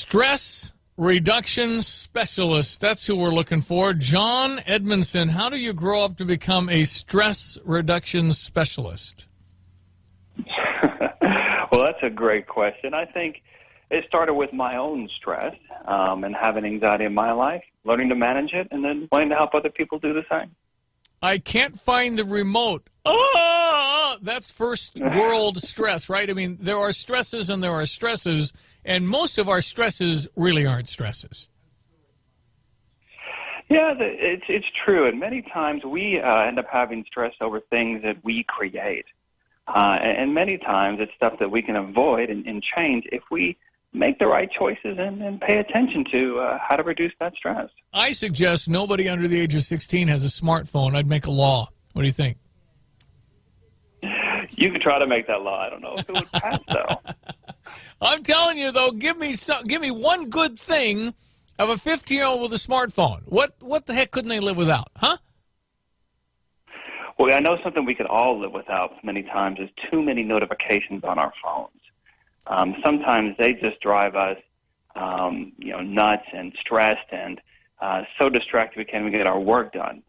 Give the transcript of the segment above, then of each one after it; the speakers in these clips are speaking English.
Stress reduction specialist. That's who we're looking for. John Edmonson. How do you grow up to become a stress reduction specialist? Well, that's a great question. I think it started with my own stress and having anxiety in my life, learning to manage it, and then wanting to help other people do the same. I can't find the remote. Oh, that's first world stress, right? I mean, there are stresses and there are stresses, and most of our stresses really aren't stresses. Yeah, it's true, and many times we end up having stress over things that we create. And many times it's stuff that we can avoid and change if we make the right choices and pay attention to how to reduce that stress. I suggest nobody under the age of 16 has a smartphone. I'd make a law. What do you think? You could try to make that law. I don't know if it would pass, though. I'm telling you, though, give me one good thing of a 15-year-old with a smartphone. What the heck couldn't they live without, huh? Well, I know something we could all live without many times is too many notifications on our phones. Sometimes they just drive us, nuts and stressed and so distracted we can't even get our work done.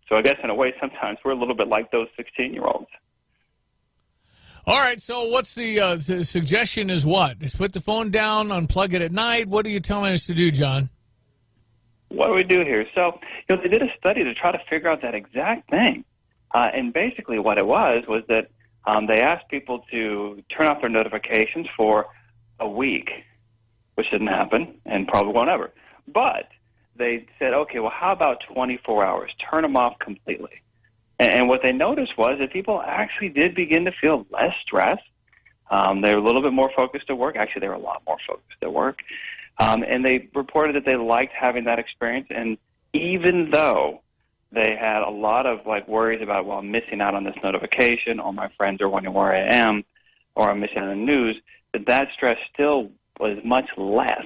So I guess in a way, sometimes we're a little bit like those 16-year-olds. All right, so what's the suggestion is what? Is put the phone down, unplug it at night? What are you telling us to do, John? What do we do here? So, they did a study to try to figure out that exact thing. And basically what it was that they asked people to turn off their notifications for a week, which didn't happen and probably won't ever. But they said, okay, well, how about 24 hours? Turn them off completely. And what they noticed was that people actually did begin to feel less stressed. They were a little bit more focused at work. Actually, they were a lot more focused at work. And they reported that they liked having that experience. And even though they had a lot of worries about, well, I'm missing out on this notification, or my friends are wondering where I am, or I'm missing out on the news, that stress still was much less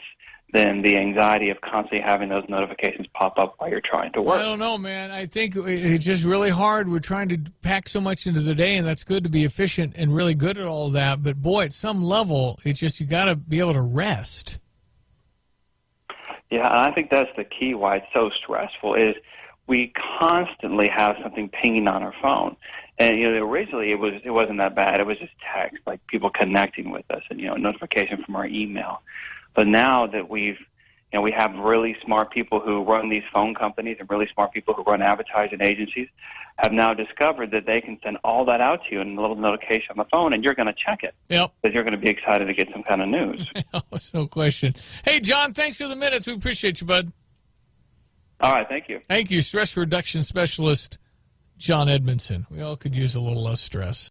than the anxiety of constantly having those notifications pop up while you're trying to work. I don't know, man. I think it's just really hard. We're trying to pack so much into the day, and that's good to be efficient and really good at all that. But, boy, at some level, it's just you got to be able to rest. Yeah, and I think that's the key why it's so stressful is we constantly have something pinging on our phone. And, originally it wasn't that bad. It was just text, like people connecting with us and, notification from our email. But now that we have really smart people who run these phone companies and really smart people who run advertising agencies have now discovered that they can send all that out to you in a little notification on the phone, and you're going to check it. Yep. Because you're going to be excited to get some kind of news. No question. Hey, John, thanks for the minutes. We appreciate you, bud. All right, thank you. Thank you. Stress reduction specialist John Edmonson. We all could use a little less stress.